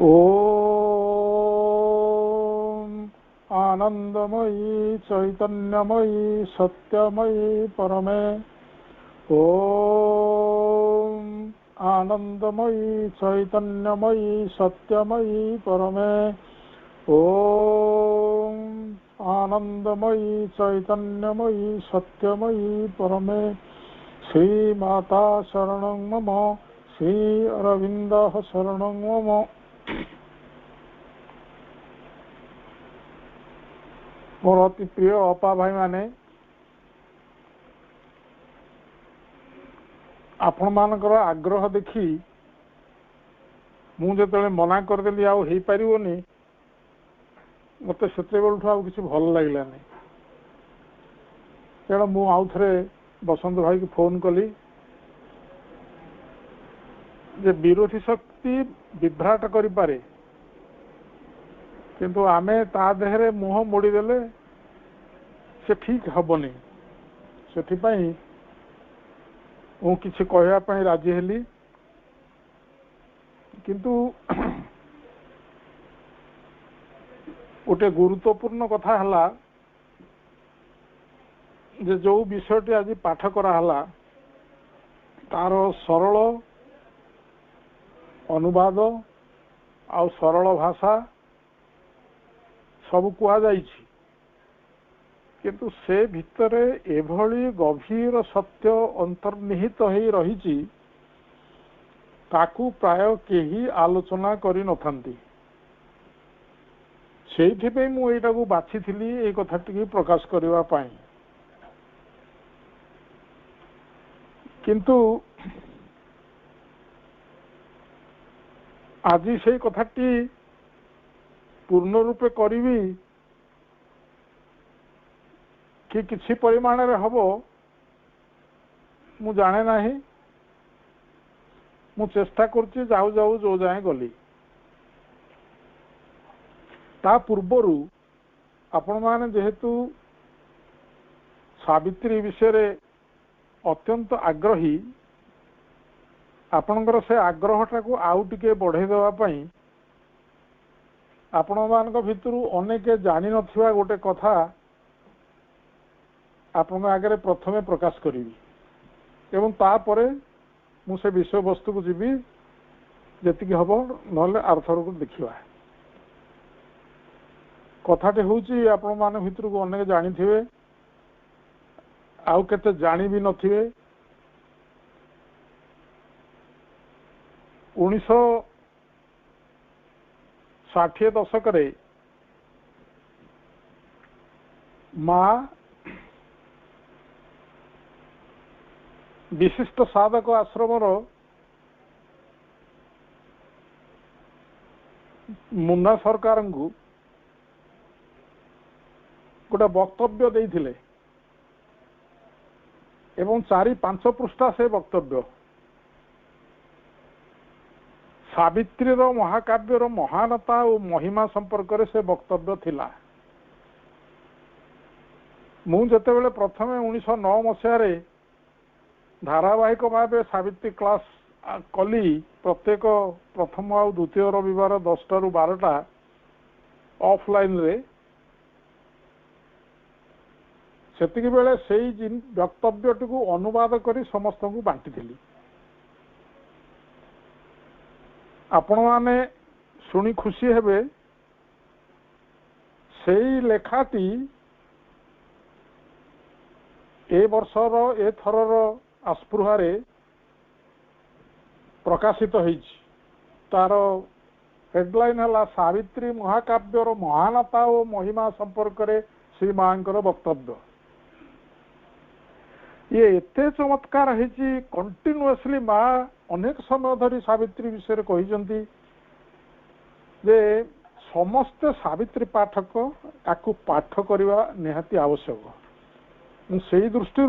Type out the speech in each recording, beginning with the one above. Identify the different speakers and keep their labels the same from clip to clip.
Speaker 1: ओम आनंदमयी चैतन्यमयी सत्यमयी परमे। ओम आनंदमयी चैतन्यमयी सत्यमयी परमे। ओम आनंदमयी चैतन्यमयी सत्यमयी परमे। श्री माता शरणं मम, श्री अरविंदः शरणं मम। मोर अति प्रिय अपा भाई माने, आपण मानकर आग्रह देखी मु जेतले मना करदेली आउ हेई परिवोनी, मते सेते बेलठु आउ किछि भल लागलानी। तेणु मु आउ थरे बसंत भाई की फोन कली जे विरोधी शक्ति विभ्राट करि पारे, किंतु आमे ता देहरे मुह मोड़ी देले से ठीक हबनी। सेथिपाई मु किछि कहया पई राजी हेली, किंतु गोटे गुरुत्वपूर्ण कथा हला जे जो विषयटी आज पाठ करा हला तार सरल अनुवाद आ सरल भाषा सब कुआ जाइछि, किंतु से भितरे एभली गभीर सत्य अंतर्निहित हो रही ताकू प्राय केही आलोचना करि नथांती। सेइथिपे मु एटाकू बाछिथिली ए कथाटी प्रकाश करिवा पाई। किंतु आज से कथाटी पूर्ण रूपे करिवी कि किसी परिमाण रे हबो मु जाने नाही। मु चेष्टा करछि जाऊ जाऊ जो जाए गली। ता पूर्वरु आपण माने जेहेतु सावित्री विषय रे अत्यंत आग्रही, आपणकर से आग्रहटा को आउ टिके बढ़े देवा पई आपण मानक भितरु अनेक जानि नथिबा गोटे कथा आपण आगे प्रथमे प्रकाश करी एवं तापरे मु से विषय वस्तु को जीवी जेतिक हम ना आरथर को देखा। कथाटे होची आपण मान भितर को अनेक जानी थे, आउ केते जानी भी नथिबे। 1960 दशक रे माँ विशिष्ट साधक आश्रमर मुन्ना सरकार को गोटे वक्तव्य देइथिले एवं 4-5 पृष्ठा से वक्तव्य सावित्री महाकाव्यर महानता और महिमा संपर्क रे से वक्तव्य थिला। मु जेतेबेले प्रथमे 1909 मसीह धारावाहिक भाव सावित्री क्लास कली प्रत्येक प्रथम आ द्वितीय रविवार 10टा ରୁ 12टा ऑफलाइन रे, सेतिकी बेले सेई वक्तव्यटी को अनुवाद करी समस्त को बांटी थिली। आपण माने सुनी खुशी हेबे सेई लेखाटी ए वर्षर ए थरर आस्पृहारे प्रकाशित होइछि। तार हेडलाइन है सावित्री महाकाव्यर महानता और महिमा संपर्क रे श्री मांकर वक्तव्य। ये एते चमत्कार है कंटिन्यूअसली माँ अनेक समय धरी सावित्री विषय कही जे समस्त सावित्री पाठक आपको पाठ करवा निहाती आवश्यक। से दृष्टि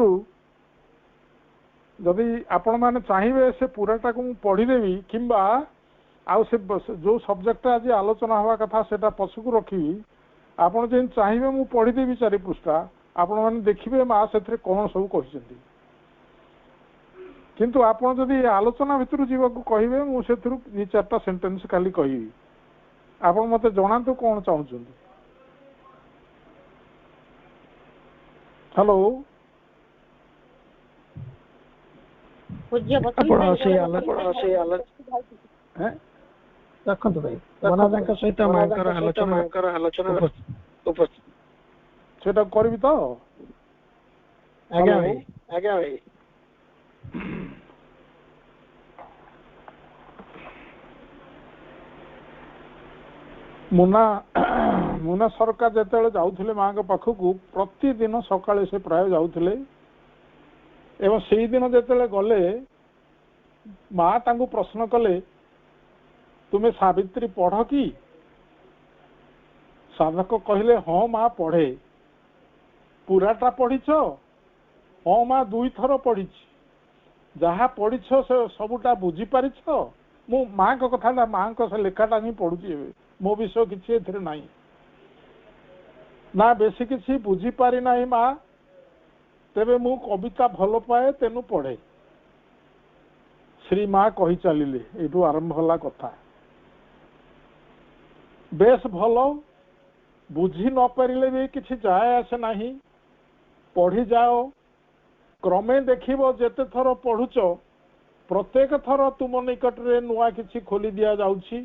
Speaker 1: जदि आपण मैंने चाहिए से पूराटा को पढ़ीदेवी किंबा आउ से जो सब्जेक्ट आज आलोचना हवा कथा से पछक रखी आपड़ जो चाहिए मु पढ़ीदेवी 4 पृष्ठा आपण मैंने देखिए माँ से कौन सब कही। किंतु आपण जदि आलोचना भितर जीवा को कहे मुझे 2-4टा सेंटेंस खाली कहि ଆପଣ ମତେ ଜଣାନ୍ତୁ କ'ଣ ଚାହୁଁଛନ୍ତି। ହ୍ୟାଲୋ
Speaker 2: ରଖନ୍ତୁ ଭାଇ ମନାଜାଙ୍କ ସହିତ ମାଙ୍କର ଆଲୋଚନା
Speaker 1: ସେଟା କରିବି ତ।
Speaker 2: ଆଜ୍ଞା ଭାଇ
Speaker 1: ମୁନା ସରକାର ଯେତେବେଳେ ଯାଉଥିଲେ ମାଙ୍କ ପାଖକୁ ପ୍ରତିଦିନ ସକାଳେ ସେ ପ୍ରାୟ ଯାଉଥିଲେ ଏବଂ ସେଇଦିନ ଯେତେବେଳେ ଗଲେ ମା ତାଙ୍କୁ ପ୍ରଶ୍ନ କଲେ ତୁମେ ସାବିତ୍ରୀ ପଢ଼ କି? ସାଧକ କହିଲେ ହଁ ମା ପଢ଼େ। ପୁରାଟା ପଢ଼ିଛ? ହଁ ମା 2 ଥର ପଢ଼ିଛି। ଯାହା ପଢ଼ିଛ ସେ ସବୁଟା ବୁଝିପାରିଛ? ମୁଁ ମାଙ୍କ କଥା ନା ମାଙ୍କ ସେ ଲେଖାଟା ହିଁ ପଢ଼ୁଛି ଏବେ, ମୋ ବିଷୟ କିଛି ଏଥିରେ ନାହିଁ। ନା ବେଶୀ କିଛି ବୁଝିପାରି ନାହିଁ ମା, ତେବେ ମୁଁ କବିତା ଭଲ ପାଏ ତେଣୁ ପଢ଼େ। ଶ୍ରୀ ମା କହି ଚାଲିଲେ। ଏଇଠୁ ଆରମ୍ଭ ହେଲା କଥା। ବେଶ ଭଲ, ବୁଝି ନ ପାରିଲେ ବି କିଛି ଯାଏ ଆସେ ନାହିଁ, ପଢ଼ିଯାଅ। କ୍ରମେ ଦେଖିବ ଯେତେ ଥର ପଢ଼ୁଛ ପ୍ରତ୍ୟେକ ଥର ତୁମ ନିକଟରେ ନୂଆ କିଛି ଖୋଲି ଦିଆଯାଉଛି।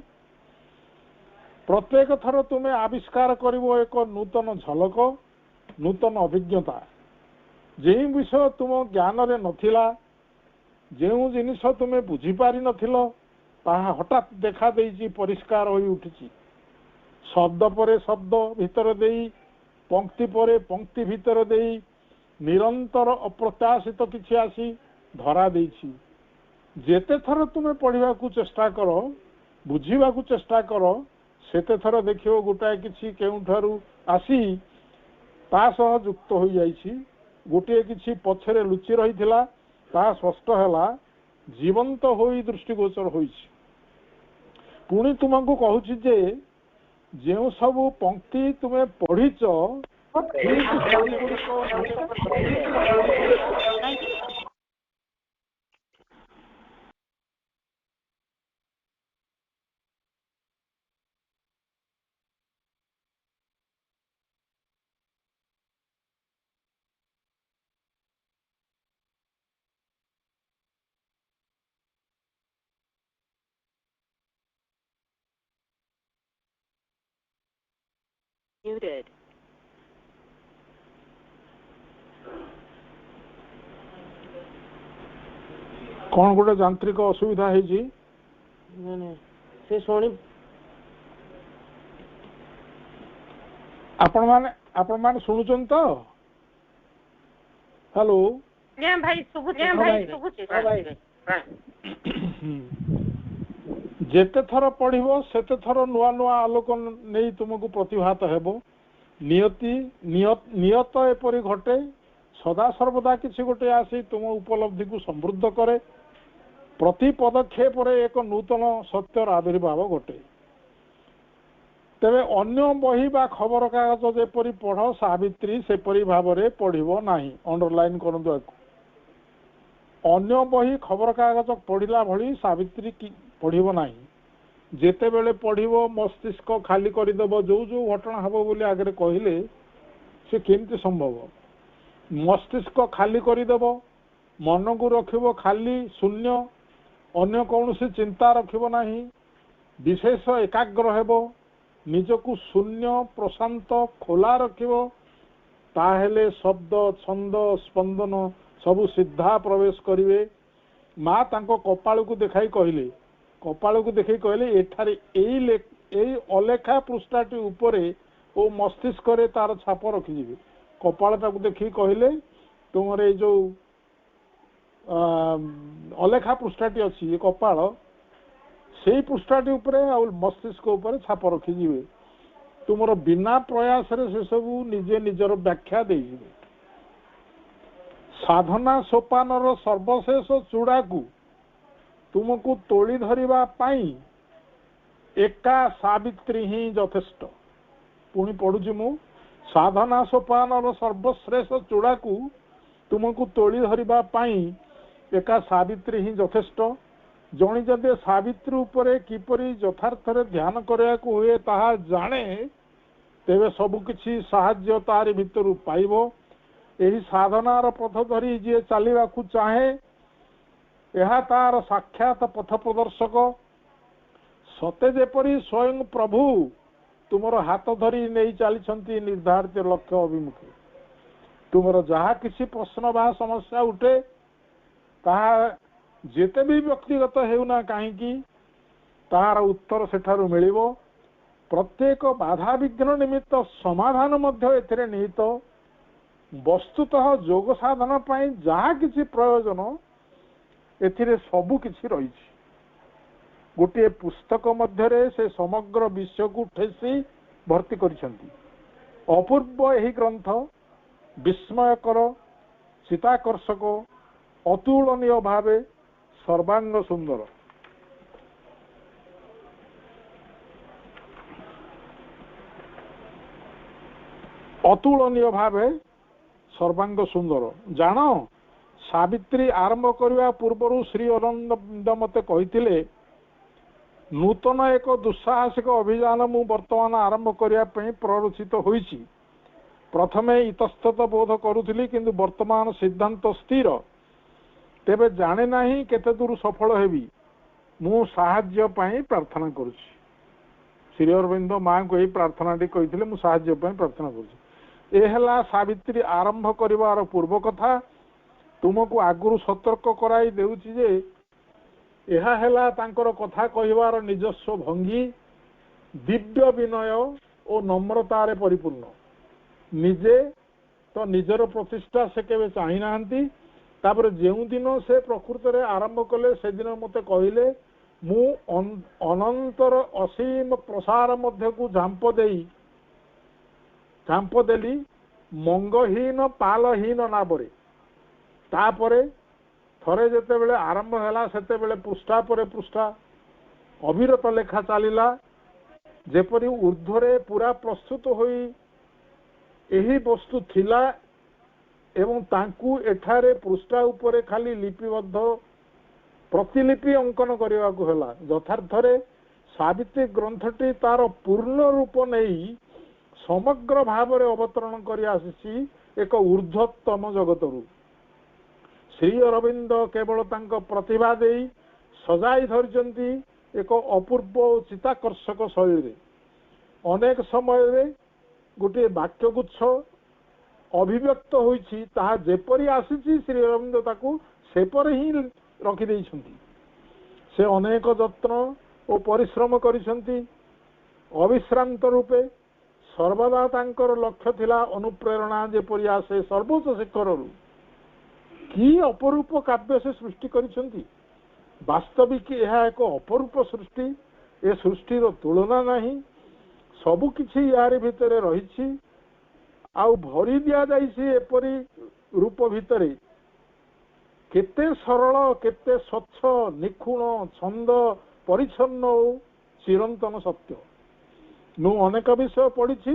Speaker 1: ପ୍ରତ୍ୟେକ ଥର ତୁମେ ଆବିଷ୍କାର କରିବ ଏକ ନୂତନ ଝଲକ, ନୂତନ ଅଭିଜ୍ଞତା। ଯେଉଁ ବିଷୟ ତୁମ ଜ୍ଞାନରେ ନଥିଲା, ଯେଉଁ ଜିନିଷ ତୁମେ ବୁଝିପାରିନଥିଲ, ତାହା ହଠାତ୍ ଦେଖା ଦେଇଛି, ପରିଷ୍କାର ହୋଇ ଉଠିଛି। ଶବ୍ଦ ପରେ ଶବ୍ଦ ଭିତର ଦେଇ, ପଙ୍କ୍ତି ପରେ ପଙ୍କ୍ତି ଭିତର ଦେଇ ନିରନ୍ତର ଅପ୍ରତ୍ୟାଶିତ କିଛି ଆସି ଧରା ଦେଇଛି। ଯେତେ ଥର ତୁମେ ପଢ଼ିବାକୁ ଚେଷ୍ଟା କର, ବୁଝିବାକୁ ଚେଷ୍ଟା କର, ସେତେ ଥର ଦେଖିବ ଗୋଟାଏ କିଛି କେଉଁଠାରୁ ଆସି ତା ସହ ଯୁକ୍ତ ହୋଇଯାଇଛି। ଗୋଟିଏ କିଛି ପଛରେ ଲୁଚି ରହିଥିଲା, ତାହା ସ୍ପଷ୍ଟ ହେଲା, ଜୀବନ୍ତ ହୋଇ ଦୃଷ୍ଟିଗୋଚର ହୋଇଛି। ପୁଣି ତୁମକୁ କହୁଛି ଯେ ଯେଉଁ ସବୁ ପଙ୍କ୍ତି ତୁମେ ପଢ଼ିଛ
Speaker 3: Muted.
Speaker 1: କ'ଣ ଗୋଟେ ଯାନ୍ତ୍ରିକ ଅସୁବିଧା ହେଇଛି।
Speaker 2: ସେ ଶୁଣି
Speaker 1: ଆପଣମାନେ ଶୁଣୁଛନ୍ତି ତ? ହ୍ୟାଲୋ ଯେତେ ଥର ପଢ଼ିବ ସେତେ ଥର ନୂଆ ନୂଆ ଆଲୋକ ନେଇ ତୁମକୁ ପ୍ରତିଭାତ ହେବ। ନିୟତ ଏପରି ଘଟେ, ସଦାସର୍ବଦା କିଛି ଗୋଟେ ଆସି ତୁମ ଉପଲବ୍ଧିକୁ ସମୃଦ୍ଧ କରେ। ପ୍ରତି ପଦକ୍ଷେପରେ ଏକ ନୂତନ ସତ୍ୟର ଆବିର୍ଭାବ ଘଟେ। ତେବେ ଅନ୍ୟ ବହି ବା ଖବରକାଗଜ ଯେପରି ପଢ଼, ସାବିତ୍ରୀ ସେପରି ଭାବରେ ପଢ଼ିବ ନାହିଁ। ଅଣ୍ଡରଲାଇନ୍ କରନ୍ତୁ ଆକୁ। ଅନ୍ୟ ବହି ଖବରକାଗଜ ପଢ଼ିଲା ଭଳି ସାବିତ୍ରୀ ପଢ଼ିବ ନାହିଁ। ଯେତେବେଳେ ପଢ଼ିବ ମସ୍ତିଷ୍କ ଖାଲି କରିଦେବ। ଯୋଉ ଘଟଣା ହେବ ବୋଲି ଆଗରେ କହିଲେ, ସେ କେମିତି ସମ୍ଭବ? ମସ୍ତିଷ୍କ ଖାଲି କରିଦେବ, ମନକୁ ରଖିବ ଖାଲି, ଶୂନ୍ୟ, ଅନ୍ୟ କୌଣସି ଚିନ୍ତା ରଖିବ ନାହିଁ। ବିଶେଷ ଏକାଗ୍ର ହେବ, ନିଜକୁ ଶୂନ୍ୟ, ପ୍ରଶାନ୍ତ, ଖୋଲା ରଖିବ। ତାହେଲେ ଶବ୍ଦ, ଛନ୍ଦ, ସ୍ପନ୍ଦନ ସବୁ ସିଧା ପ୍ରବେଶ କରିବେ। ମା ତାଙ୍କ କପାଳକୁ ଦେଖାଇ କହିଲେ, ଏଠାରେ ଏଇ ଅଲେଖା ପୃଷ୍ଠାଟି ଉପରେ ଓ ମସ୍ତିଷ୍କରେ ତାର ଛାପ ରଖିଯିବେ। କପାଳଟାକୁ ଦେଖିକି କହିଲେ, ତୁମର ଏଇ ଯୋଉ ଅଲେଖା ପୃଷ୍ଠାଟି ଅଛି, ଏ କପାଳ, ସେଇ ପୃଷ୍ଠାଟି ଉପରେ ଆଉ ମସ୍ତିଷ୍କ ଉପରେ ଛାପ ରଖିଯିବେ। ତୁମର ବିନା ପ୍ରୟାସରେ ସେସବୁ ନିଜେ ନିଜର ବ୍ୟାଖ୍ୟା ଦେଇଯିବେ। ସାଧନା ସୋପାନର ସର୍ବଶେଷ ଚୂଡ଼ାକୁ ତୁମକୁ ତୋଳି ଧରିବା ପାଇଁ ଏକା ସାବିତ୍ରୀ ହିଁ ଯଥେଷ୍ଟ। ପୁଣି ପଢୁଛି ମୁଁ, ସାଧନା ସୋପାନର ସର୍ବଶ୍ରେଷ୍ଠ ଚୂଡ଼ାକୁ ତୁମକୁ ତୋଳି ଧରିବା ପାଇଁ ଏକା ସାବିତ୍ରୀ ହିଁ ଯଥେଷ୍ଟ। ଜଣେ ଯଦି ସାବିତ୍ରୀ ଉପରେ କିପରି ଯଥାର୍ଥରେ ଧ୍ୟାନ କରିବାକୁ ହୁଏ ତାହା ଜାଣେ ତେବେ ସବୁକିଛି ସାହାଯ୍ୟ ତାରି ଭିତରୁ ପାଇବ। ଏହି ସାଧନାର ପଥ ଧରି ଯିଏ ଚାଲିବାକୁ ଚାହେଁ ଏହା ତାର ସାକ୍ଷାତ ପଥ ପ୍ରଦର୍ଶକ। ସତେ ଯେପରି ସ୍ୱୟଂ ପ୍ରଭୁ ତୁମର ହାତ ଧରି ନେଇ ଚାଲିଛନ୍ତି ନିର୍ଦ୍ଧାରିତ ଲକ୍ଷ୍ୟ ଅଭିମୁଖେ। ତୁମର ଯାହା କିଛି ପ୍ରଶ୍ନ ବା ସମସ୍ୟା ଉଠେ ତାହା ଯେତେ ବି ବ୍ୟକ୍ତିଗତ ହେଉନା କାହିଁକି ତାହାର ଉତ୍ତର ସେଠାରୁ ମିଳିବ। ପ୍ରତ୍ୟେକ ବାଧାବିଘ୍ନ ନିମିତ୍ତ ସମାଧାନ ମଧ୍ୟ ଏଥିରେ ନିହିତ। ବସ୍ତୁତଃ ଯୋଗ ସାଧନ ପାଇଁ ଯାହା କିଛି ପ୍ରୟୋଜନ ଏଥିରେ ସବୁ କିଛି ରହିଛି। ଗୋଟିଏ ପୁସ୍ତକ ମଧ୍ୟରେ ସେ ସମଗ୍ର ବିଶ୍ୱକୁ ଠେସି ଭର୍ତ୍ତି କରିଛନ୍ତି। ଅପୂର୍ବ ଏହି ଗ୍ରନ୍ଥ ବିସ୍ମୟକର, ଚିତାକର୍ଷକ, ଅତୁଳନୀୟ ଭାବେ ସର୍ବାଙ୍ଗ ସୁନ୍ଦର। ଅତୁଳନୀୟ ଭାବେ ସର୍ବାଙ୍ଗ ସୁନ୍ଦର। ଜାଣ, ସାବିତ୍ରୀ ଆରମ୍ଭ କରିବା ପୂର୍ବରୁ ଶ୍ରୀ ଅରବିନ୍ଦ ମୋତେ କହିଥିଲେ ନୂତନ ଏକ ଦୁଃସାହସିକ ଅଭିଯାନ ମୁଁ ବର୍ତ୍ତମାନ ଆରମ୍ଭ କରିବା ପାଇଁ ପ୍ରରୋଚିତ ହୋଇଛି। ପ୍ରଥମେ ଇତସ୍ତତ ବୋଧ କରୁଥିଲି, କିନ୍ତୁ ବର୍ତ୍ତମାନ ସିଦ୍ଧାନ୍ତ ସ୍ଥିର। ତେବେ ଜାଣେ ନାହିଁ କେତେ ଦୂର ସଫଳ ହେବି। ମୁଁ ସାହାଯ୍ୟ ପାଇଁ ପ୍ରାର୍ଥନା କରୁଛି। ଶ୍ରୀ ଅରବିନ୍ଦ ମାଙ୍କୁ ଏହି ପ୍ରାର୍ଥନାଟି କହିଥିଲେ, ମୁଁ ସାହାଯ୍ୟ ପାଇଁ ପ୍ରାର୍ଥନା କରୁଛି। ଏ ହେଲା ସାବିତ୍ରୀ ଆରମ୍ଭ କରିବାର ପୂର୍ବ କଥା। ତୁମକୁ ଆଗରୁ ସତର୍କ କରାଇ ଦେଉଛି ଯେ ଏହା ହେଲା ତାଙ୍କର କଥା କହିବାର ନିଜସ୍ୱ ଭଙ୍ଗୀ, ଦିବ୍ୟ ବିନୟ ଓ ନମ୍ରତାରେ ପରିପୂର୍ଣ୍ଣ। ନିଜେ ତ ନିଜର ପ୍ରତିଷ୍ଠା ସେ କେବେ ଚାହିଁ ନାହାନ୍ତି। ତାପରେ ଯେଉଁଦିନ ସେ ପ୍ରକୃତରେ ଆରମ୍ଭ କଲେ ସେଦିନ ମୋତେ କହିଲେ ମୁଁ ଅନନ୍ତର ଅସୀମ ପ୍ରସାର ମଧ୍ୟକୁ ଝାମ୍ପ ଦେଲି ମଙ୍ଗହୀନ ପାଲହୀନ ନାବରେ। ତାପରେ ଥରେ ଯେତେବେଳେ ଆରମ୍ଭ ହେଲା ସେତେବେଳେ ପୃଷ୍ଠା ପରେ ପୃଷ୍ଠା ଅବିରତ ଲେଖା ଚାଲିଲା। ଯେପରି ଊର୍ଦ୍ଧ୍ୱରେ ପୁରା ପ୍ରସ୍ତୁତ ହୋଇ ଏହି ବସ୍ତୁ ଥିଲା ଏବଂ ତାଙ୍କୁ ଏଠାରେ ପୃଷ୍ଠା ଉପରେ ଖାଲି ଲିପିବଦ୍ଧ ପ୍ରତିଲିପି ଅଙ୍କନ କରିବାକୁ ହେଲା। ଯଥାର୍ଥରେ ସାବିତ୍ରୀ ଗ୍ରନ୍ଥଟି ତାର ପୂର୍ଣ୍ଣ ରୂପ ନେଇ ସମଗ୍ର ଭାବରେ ଅବତରଣ କରି ଆସିଛି ଏକ ଊର୍ଦ୍ଧ୍ୱତମ ଜଗତରୁ। ଶ୍ରୀ ଅରବିନ୍ଦ କେବଳ ତାଙ୍କ ପ୍ରତିଭା ଦେଇ ସଜାଇ ଧରିଛନ୍ତି ଏକ ଅପୂର୍ବ ଓ ଚିତାକର୍ଷକ ଶୈଳୀରେ। ଅନେକ ସମୟରେ ଗୋଟିଏ ବାକ୍ୟଗୁଚ୍ଛ ଅଭିବ୍ୟକ୍ତ ହୋଇଛି, ତାହା ଯେପରି ଆସିଛି ଶ୍ରୀ ଅରବିନ୍ଦ ତାକୁ ସେପରି ହିଁ ରଖିଦେଇଛନ୍ତି। ସେ ଅନେକ ଯତ୍ନ ଓ ପରିଶ୍ରମ କରିଛନ୍ତି। ଅବିଶ୍ରାନ୍ତ ରୂପେ ସର୍ବଦା ତାଙ୍କର ଲକ୍ଷ୍ୟ ଥିଲା ଅନୁପ୍ରେରଣା ଯେପରି ଆସେ ସର୍ବୋଚ୍ଚ ଶିଖରରୁ। କି ଅପରୂପ କାବ୍ୟ ସେ ସୃଷ୍ଟି କରିଛନ୍ତି। ବାସ୍ତବିକ ଏହା ଏକ ଅପରୂପ ସୃଷ୍ଟି। ଏ ସୃଷ୍ଟିର ତୁଳନା ନାହିଁ। ସବୁ କିଛି ଏହାରି ଭିତରେ ରହିଛି ଆଉ ଭରି ଦିଆଯାଇଛି ଏପରି ରୂପ ଭିତରେ। କେତେ ସରଳ, କେତେ ସ୍ୱଚ୍ଛ, ନିଖୁଣ, ଛନ୍ଦ ପରିଚ୍ଛନ୍ନ ଓ ଚିରନ୍ତନ ସତ୍ୟ। ମୁଁ ଅନେକ ବିଷୟ ପଢ଼ିଛି,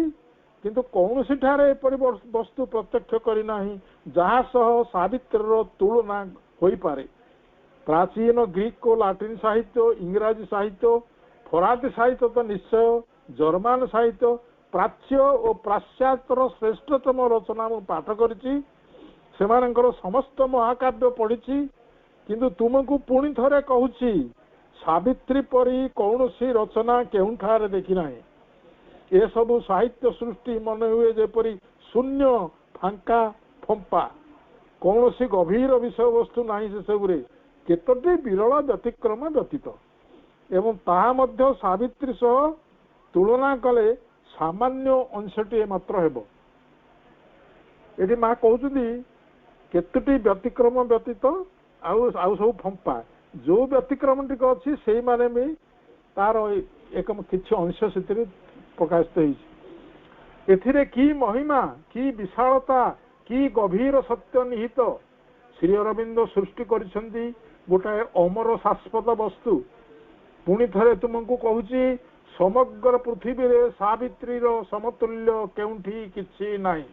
Speaker 1: କିନ୍ତୁ କୌଣସିଠାରେ ଏପରି ବସ୍ତୁ ପ୍ରତ୍ୟକ୍ଷ କରିନାହିଁ ଯାହା ସହ ସାବିତ୍ରୀର ତୁଳନା ହୋଇପାରେ। ପ୍ରାଚୀନ ଗ୍ରୀକ ଓ ଲାଟିନ ସାହିତ୍ୟ, ଇଂରାଜୀ ସାହିତ୍ୟ, ଫରାସୀ ସାହିତ୍ୟ ତ ନିଶ୍ଚୟ, ଜର୍ମାନ ସାହିତ୍ୟ, ପ୍ରାଚ୍ୟ ଓ ପାଶ୍ଚାତ୍ୟର ଶ୍ରେଷ୍ଠତମ ରଚନା ମୁଁ ପାଠ କରିଛି। ସେମାନଙ୍କର ସମସ୍ତ ମହାକାବ୍ୟ ପଢ଼ିଛି। କିନ୍ତୁ ତୁମକୁ ପୁଣି ଥରେ କହୁଛି, ସାବିତ୍ରୀ ପରି କୌଣସି ରଚନା କେଉଁଠାରେ ଦେଖିନାହିଁ। ଏସବୁ ସାହିତ୍ୟ ସୃଷ୍ଟି ମନେ ହୁଏ ଯେପରି ଶୂନ୍ୟ, ଫାଙ୍କା, ଫମ୍ପା। କୌଣସି ଗଭୀର ବିଷୟବସ୍ତୁ ନାହିଁ ସେସବୁରେ। କେତୋଟି ବିରଳ ବ୍ୟତିକ୍ରମ ବ୍ୟତୀତ। ଏବଂ ତାହା ମଧ୍ୟ ସାବିତ୍ରୀ ସହ ତୁଳନା କଲେ ସାମାନ୍ୟ ଅଂଶଟିଏ ମାତ୍ର ହେବ। ଏଠି ମା କହୁଛନ୍ତି କେତୋଟି ବ୍ୟତିକ୍ରମ ବ୍ୟତୀତ ଆଉ ସବୁ ଫମ୍ପା। ଯେଉଁ ବ୍ୟତିକ୍ରମ ଟିକେ ଅଛି ସେଇମାନେ ବି ତାର କିଛି ଅଂଶ ସେଥିରେ ପ୍ରକାଶିତ ହେଇଛି। ଏଥିରେ କି ମହିମା, କି ବିଶାଳତା, କି ଗଭୀର ସତ୍ୟ ନିହିତ। ଶ୍ରୀ ଅରବିନ୍ଦ ସୃଷ୍ଟି କରିଛନ୍ତି ଗୋଟାଏ ଅମର ଶାଶ୍ୱତ ବସ୍ତୁ। ପୁଣି ଥରେ ତୁମକୁ କହୁଛି, ସମଗ୍ର ପୃଥିବୀରେ ସାବିତ୍ରୀର ସମତୁଲ୍ୟ କେଉଁଠି କିଛି ନାହିଁ।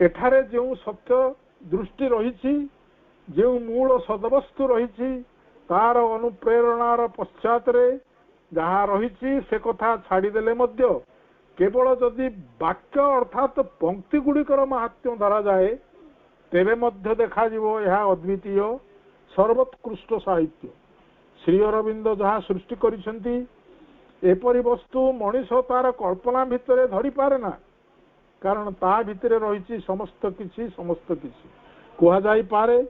Speaker 1: ଏଠାରେ ଯେଉଁ ସତ୍ୟ ଦୃଷ୍ଟି ରହିଛି, ଯେଉଁ ମୂଳ ସଦବସ୍ତୁ ରହିଛି, तार अनुप्रेरणार पश्चातरे जहाँ रही से कथा छाड़देले केवल जदि वाक्य अर्थात पंक्ति गुड़िकर महात्म्य धरा जाए तेरे मध्य देखा यह अद्वितीय सर्वोत्कृष्ट साहित्य। श्री अरविंद जहाँ सृष्टि करिसेंती एपरी वस्तु मनीष तार कल्पना भितर धरी पारे ना, कारण ता भितर रही समस्त किछि कह जाई पारे।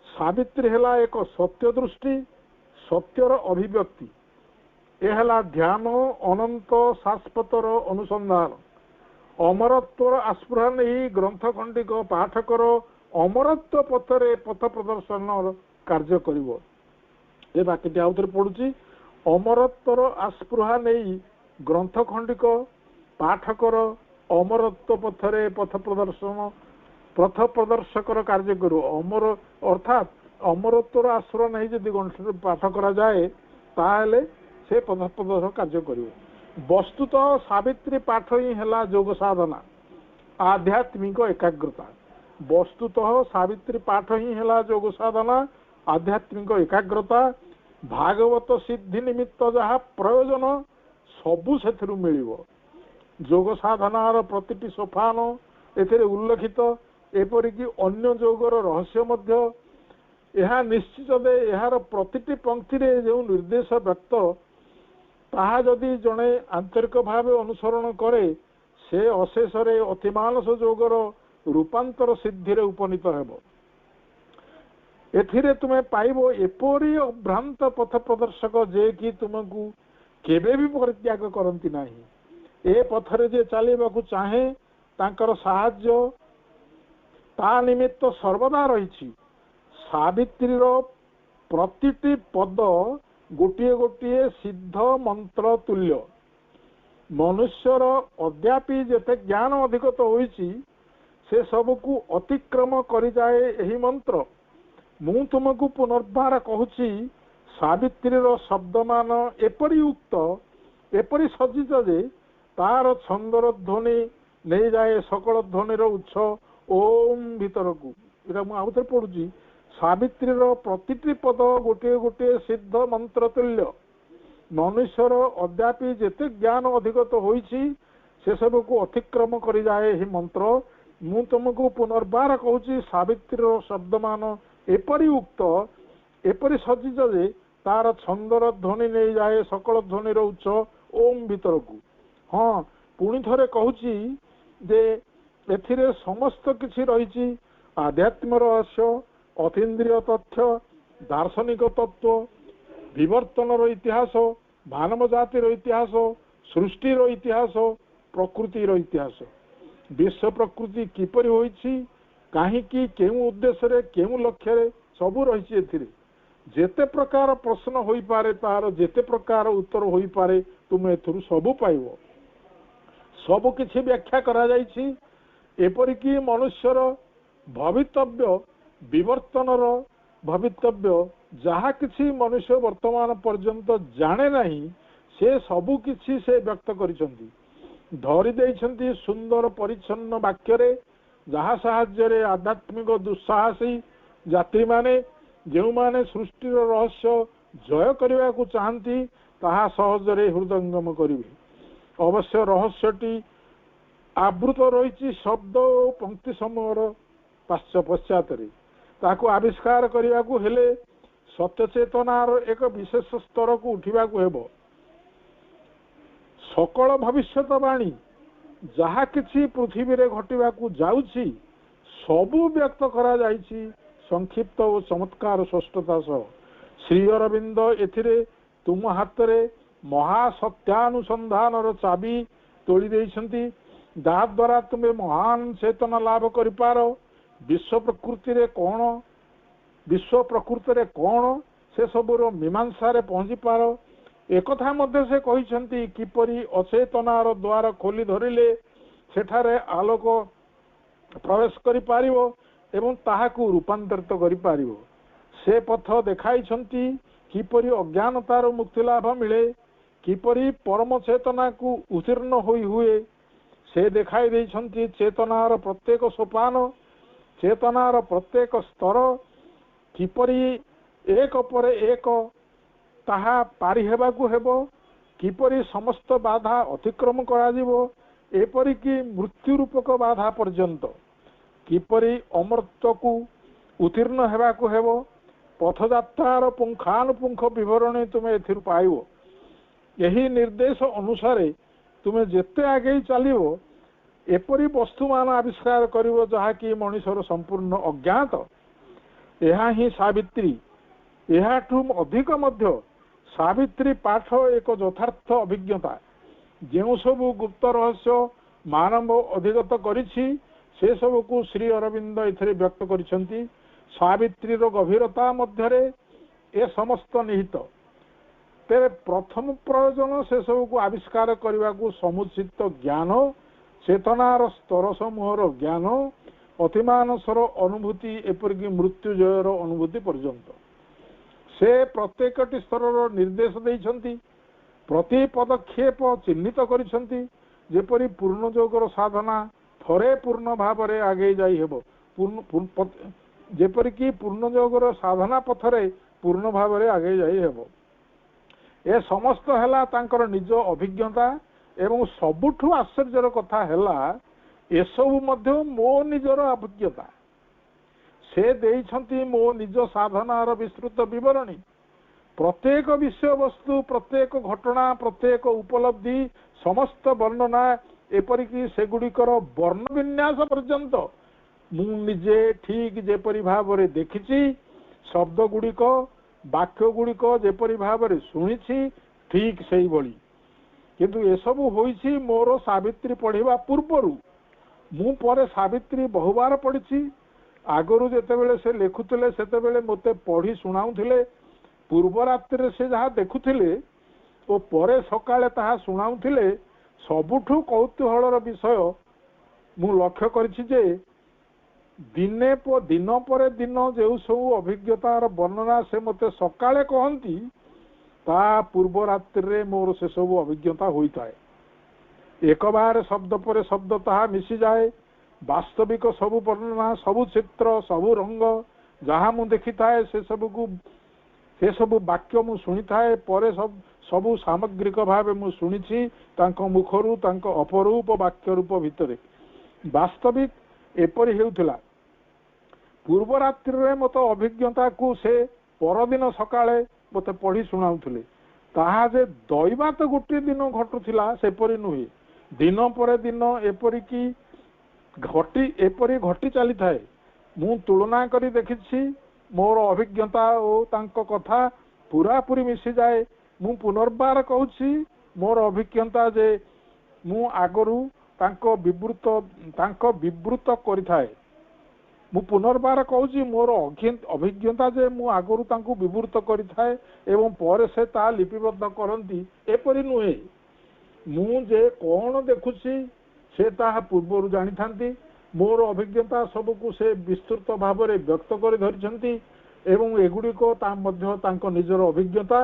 Speaker 1: सावित्री है एक सत्य दृष्टि, सत्यर अभिव्यक्ति, यह ध्यान अनंत शाश्वतर अनुसंधान, अमरत्वर आस्पृहा नहीं ग्रंथ खंडिक पाठकर अमरत्व पथरे पथ प्रदर्शन कार्य करिवो। ए बाकी आउ थे पढ़ुची, अमरत्वर आस्पृहा नहीं ग्रंथ खंडिक पाठकर अमरत्व पथरे पथ प्रदर्शकर कार्य करू। अमर अर्थात अमरत्वर आश्रय नहीं जदि ग्रंथ पाठ करा जाए ताहले से पथ प्रदर्शन कार्य करिवो। वस्तुतः सावित्री पाठ ही है योग साधना आध्यात्मिक एकाग्रता। वस्तुतः सावित्री पाठ ही है योग साधना आध्यात्मिक एकाग्रता। भागवत सिद्धि निमित्त जहाँ प्रयोजन सबू से मिलिबो। योग साधनार प्रतिटी सोपान एथिरे उल्लेखित, एपरिकी अन्य योगर रहस्य मध्य यह निश्चित दे यार प्रतिटी पंक्ति जो निर्देश व्यक्त ताहा जदि जड़े आंतरिक भाव अनुसरण करे से अशेष अतिमानस योगर रूपांतर सिद्धि उपनीत हेब। एथिरे तुम्हें पाइबो एपरी अभ्रांत पथ प्रदर्शक जे कि तुमको केबे भी परित्याग करती नहीं। ए पथरे जे चलवाकू चाहे तांकर साहाय्य ता निमित्त सर्वदा रही। सावित्रीर प्रतिटी पद गोटे गोटे सिद्ध मंत्र तुल्य। मनुष्यर अद्यापि जेते ज्ञान अधिगत होइछि से सबको अतिक्रम करि जाए एही मंत्र। मु तुमको पुनर्बार कहूची सावित्रीर शब्दमान एपरी उक्त एपरी सज्जित जे तार छंदर ध्वनि नहीं जाए सकल ध्वनिर उच्च ओम भीतर को। इरा मु आउथरे पढुची, सावित्रीर प्रतिटी पद गोटे गोटे सिद्ध मंत्र तुल्य। मनुष्यर अद्यापि जेते ज्ञान अधिगत होइछि से सबको अतिक्रम करि जाए एही मंत्र। मु तुमको पुनर्बार कहूची सावित्रीर शब्दमान एपरी उक्त एपरी सज्जित जे तार छंदर ध्वनि नहीं जाए सकल ध्वनिर उच्च ओम भीतर को। हाँ पुणी थरे कहूची जे एथिरे समस्त किछि रहिछि। आध्यात्म रहस्य, अतीन्द्रिय तथ्य, दार्शनिक तत्व, विवर्तनर इतिहास, मानव जातिर इतिहास, सृष्टिर इतिहास, प्रकृतिर इतिहास। विश्व प्रकृति किपरि होइछि, काहीकि केउ उद्देश्य केउ लक्ष्य सबू रही एथिरे। जेते प्रकार प्रश्न होई पारे तार जेते प्रकार उत्तर होई पारे तुम एथुरु सबू पाइबो। सबु किछि व्याख्या करा जाइछि। एपरिकी मनुष्यर भवितव्य विवर्तनर भवितव्य जहाँ किछि मनुष्य वर्तमान पर्यंत जाने नहीं से सबु किछि से व्यक्त करिसंती। धरि दैछंती सुंदर परिच्छन्न वाक्यरे जहाँ साहाय्य आध्यात्मिक दुस्साहसी यात्री माने जो माने सृष्टिर रहस्य जय करने को चाहती ताहा सहजरे हृदयंगम करिवे। अवश्य रहस्यटी आवृत रही शब्द और पंक्ति समूहर पश्चात ताकू आविष्कार करने को हेले सत्यचेतनार एक विशेष स्तर को उठा हेब। सकल भविष्यतवाणी जहाँ किछि पृथ्वी रे घटिबाकू जाउछि सबू व्यक्त करा जाइछि संक्षिप्त और चमत्कार स्पष्टता सह। श्री अरविंद एथिरे तुम हाथ रे महासत्यानुसंधान चाबी तोड़ी देइछंती। द्वारा तुम्हें महान चेतना लाभ कर पार। विश्व प्रकृति रे कौन से सबुर मीमांसा रे पहुंची पार। एकथा मध्य से कहिसंती किपरि अचेतनार द्वार खोली धरिले सेठारे आलोक प्रवेश करि पारिबो एवं ताहाकू रूपांतरित करि पारिबो। से पथ देखाइछंती किपरि अज्ञानतार मुक्ति लाभ मिले, किपरि परम चेतना को उत्तीर्ण होई हुए से देखाई देइछंती। चेतनार प्रत्येक सोपान, चेतनार प्रत्येक स्तर किपरि ଏକ ପରେ ଏକ ତାହା ପାରି ହେବାକୁ ହେବ, କିପରି ସମସ୍ତ ବାଧା ଅତିକ୍ରମ କରାଯିବ, ଏପରିକି ମୃତ୍ୟୁ ରୂପକ ବାଧା ପର୍ଯ୍ୟନ୍ତ କିପରି ଅମର୍ତ୍ତ୍ୟକୁ ଉତ୍ତୀର୍ଣ୍ଣ ହେବାକୁ ହେବ, ପଥଯାତ୍ରାର ପୁଙ୍ଖାନୁପୁଙ୍ଖ ବିବରଣୀ ତୁମେ ଏଥିରୁ ପାଇବ। ଏହି ନିର୍ଦ୍ଦେଶ ଅନୁସାରେ ତୁମେ ଯେତେ ଆଗେଇ ଚାଲିବ ଏପରି ବସ୍ତୁମାନ ଆବିଷ୍କାର କରିବ ଯାହାକି ମଣିଷର ସମ୍ପୂର୍ଣ୍ଣ ଅଜ୍ଞାତ। ଏହା ହିଁ ସାବିତ୍ରୀ। ଏହାଠୁ ଅଧିକ ମଧ୍ୟ ସାବିତ୍ରୀ ପାଠ ଏକ ଯଥାର୍ଥ ଅଭିଜ୍ଞତା। ଯେଉଁ ସବୁ ଗୁପ୍ତ ରହସ୍ୟ ମାନବ ଅଧିଗତ କରିଛି ସେସବୁକୁ ଶ୍ରୀ ଅରବିନ୍ଦ ଏଥିରେ ବ୍ୟକ୍ତ କରିଛନ୍ତି। ସାବିତ୍ରୀର ଗଭୀରତା ମଧ୍ୟରେ ଏ ସମସ୍ତ ନିହିତ। ତେବେ ପ୍ରଥମ ପ୍ରୟୋଜନ ସେସବୁକୁ ଆବିଷ୍କାର କରିବାକୁ ସମୁଚିତ ଜ୍ଞାନ, ଚେତନାର ସ୍ତର ସମୂହର ଜ୍ଞାନ, ଅତିମାନସର ଅନୁଭୂତି, ଏପରିକି ମୃତ୍ୟୁଜୟର ଅନୁଭୂତି ପର୍ଯ୍ୟନ୍ତ ସେ ପ୍ରତ୍ୟେକଟି ସ୍ତରର ନିର୍ଦ୍ଦେଶ ଦେଇଛନ୍ତି। ପ୍ରତି ପଦକ୍ଷେପ ଚିହ୍ନିତ କରିଛନ୍ତି। ଯେପରି ପୂର୍ଣ୍ଣ ଯୋଗର ସାଧନା ଥରେ ପୂର୍ଣ୍ଣ ଭାବରେ ଆଗେଇ ଯାଇ ହେବ, ଯେପରିକି ପୂର୍ଣ୍ଣ ଯୋଗର ସାଧନା ପଥରେ ପୂର୍ଣ୍ଣ ଭାବରେ ଆଗେଇ ଯାଇ ହେବ। ଏ ସମସ୍ତ ହେଲା ତାଙ୍କର ନିଜ ଅଭିଜ୍ଞତା ଏବଂ ସବୁଠୁ ଆଶ୍ଚର୍ଯ୍ୟର କଥା ହେଲା ଏସବୁ ମଧ୍ୟ ମୋ ନିଜର ଅଭିଜ୍ଞତା। ସେ ଦେଇଛନ୍ତି ମୋ ନିଜ ସାଧନାର ବିସ୍ତୃତ ବିବରଣୀ। ପ୍ରତ୍ୟେକ ବିଷୟବସ୍ତୁ, ପ୍ରତ୍ୟେକ ଘଟଣା, ପ୍ରତ୍ୟେକ ଉପଲବ୍ଧି, ସମସ୍ତ ବର୍ଣ୍ଣନା, ଏପରିକି ସେଗୁଡ଼ିକର ବର୍ଣ୍ଣ ବିନ୍ୟାସ ପର୍ଯ୍ୟନ୍ତ ମୁଁ ନିଜେ ଠିକ୍ ଯେପରି ଭାବରେ ଦେଖିଛି, ଶବ୍ଦ ଗୁଡ଼ିକ, ବାକ୍ୟ ଗୁଡ଼ିକ ଯେପରି ଭାବରେ ଶୁଣିଛି ଠିକ୍ ସେଇଭଳି। କିନ୍ତୁ ଏସବୁ ହୋଇଛି ମୋର ସାବିତ୍ରୀ ପଢ଼ିବା ପୂର୍ବରୁ। ମୁଁ ପରେ ସାବିତ୍ରୀ ବହୁବାର ପଢ଼ିଛି। ଆଗରୁ ଯେତେବେଳେ ସେ ଲେଖୁଥିଲେ ସେତେବେଳେ ମୋତେ ପଢ଼ି ଶୁଣାଉଥିଲେ। ପୂର୍ବ ରାତ୍ରିରେ ସେ ଯାହା ଦେଖୁଥିଲେ ଓ ପରେ ସକାଳେ ତାହା ଶୁଣାଉଥିଲେ। ସବୁଠୁ କୌତୂହଳର ବିଷୟ ମୁଁ ଲକ୍ଷ୍ୟ କରିଛି ଯେ ଦିନ ପରେ ଦିନ ଯେଉଁ ସବୁ ଅଭିଜ୍ଞତାର ବର୍ଣ୍ଣନା ସେ ମୋତେ ସକାଳେ କହନ୍ତି, ତା ପୂର୍ବ ରାତ୍ରିରେ ମୋର ସେସବୁ ଅଭିଜ୍ଞତା ହୋଇଥାଏ। ଏକବାର ଶବ୍ଦ ପରେ ଶବ୍ଦ ତାହା ମିଶିଯାଏ। ବାସ୍ତବିକ ସବୁ ବର୍ଣ୍ଣନା, ସବୁ ଚିତ୍ର, ସବୁ ରଙ୍ଗ ଯାହା ମୁଁ ଦେଖିଥାଏ ସେସବୁ ବାକ୍ୟ ମୁଁ ଶୁଣିଥାଏ। ପରେ ସବୁ ସାମଗ୍ରିକ ଭାବେ ମୁଁ ଶୁଣିଛି ତାଙ୍କ ମୁଖରୁ, ତାଙ୍କ ଅପରୂପ ବାକ୍ୟ ରୂପ ଭିତରେ। ବାସ୍ତବିକ ଏପରି ହେଉଥିଲା। ପୂର୍ବ ରାତ୍ରିରେ ମୋତେ ଅଭିଜ୍ଞତାକୁ ସେ ପରଦିନ ସକାଳେ ମୋତେ ପଢ଼ି ଶୁଣାଉଥିଲେ। ତାହା ଯେ ଦୈବାତ ଗୋଟିଏ ଦିନ ଘଟୁଥିଲା ସେପରି ନୁହେଁ। ଦିନ ପରେ ଦିନ ଏପରି ଘଟି ଚାଲିଥାଏ। ମୁଁ ତୁଳନା କରି ଦେଖିଛି। ମୋର ଅଭିଜ୍ଞତା ଓ ତାଙ୍କ କଥା ପୁରାପୁରି ମିଶିଯାଏ। ମୁଁ ପୁନର୍ବାର କହୁଛି, ମୋର ଅଭିଜ୍ଞତା ଯେ ମୁଁ ଆଗରୁ ତାଙ୍କ ବିବୃତ କରିଥାଏ। ମୁଁ ପୁନର୍ବାର କହୁଛି, ମୋର ଅଭିଜ୍ଞତା ଯେ ମୁଁ ଆଗରୁ ତାଙ୍କୁ ବିବୃତ କରିଥାଏ ଏବଂ ପରେ ସେ ତାହା ଲିପିବଦ୍ଧ କରନ୍ତି ଏପରି ନୁହେଁ। ମୁଁ ଯେ କ'ଣ ଦେଖୁଛି ସେ ତାହା ପୂର୍ବରୁ ଜାଣିଥାନ୍ତି। ମୋର ଅଭିଜ୍ଞତା ସବୁକୁ ସେ ବିସ୍ତୃତ ଭାବରେ ବ୍ୟକ୍ତ କରି ଧରିଛନ୍ତି ଏବଂ ଏଗୁଡ଼ିକ ତା ମଧ୍ୟ ତାଙ୍କ ନିଜର ଅଭିଜ୍ଞତା।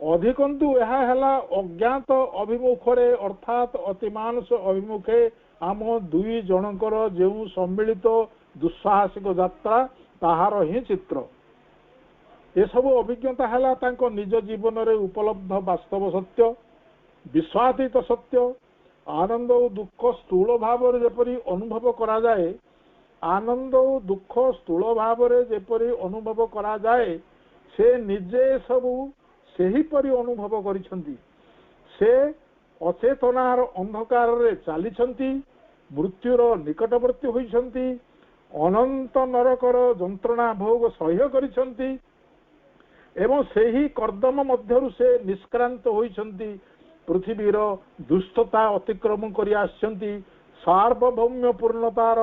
Speaker 1: ଅଧିକନ୍ତୁ ଏହା ହେଲା ଅଜ୍ଞାତ ଅଭିମୁଖରେ ଅର୍ଥାତ୍ ଅତିମାନସ ଅଭିମୁଖେ ଆମ ଦୁଇ ଜଣଙ୍କର ଯେଉଁ ସମ୍ମିଳିତ ଦୁଃସାହସିକ ଯାତ୍ରା ତାହାର ହିଁ ଚିତ୍ର। ଏସବୁ ଅଭିଜ୍ଞତା ହେଲା ତାଙ୍କ ନିଜ ଜୀବନରେ ଉପଲବ୍ଧ ବାସ୍ତବ ସତ୍ୟ, ବିଶ୍ୱାତୀତ ସତ୍ୟ। ଆନନ୍ଦ ଓ ଦୁଃଖ ସ୍ଥୂଳ ଭାବରେ ଯେପରି ଅନୁଭବ କରାଯାଏ, ସେ ନିଜେ ସବୁ ସେହିପରି ଅନୁଭବ କରିଛନ୍ତି। ସେ ଅଚେତନାର ଅନ୍ଧକାରରେ ଚାଲିଛନ୍ତି, ମୃତ୍ୟୁର ନିକଟବର୍ତ୍ତୀ ହୋଇଛନ୍ତି, ଅନନ୍ତ ନରକର ଯନ୍ତ୍ରଣା ଭୋଗ ସହ୍ୟ କରିଛନ୍ତି ଏବଂ ସେହି କର୍ଦ୍ଦମ ମଧ୍ୟରୁ ସେ ନିଷ୍କ୍ରାନ୍ତ ହୋଇଛନ୍ତି। ପୃଥିବୀର ଦୁଷ୍ଟତା ଅତିକ୍ରମ କରି ଆସିଛନ୍ତି। ସାର୍ବଭୌମ୍ୟ ପୂର୍ଣ୍ଣତାର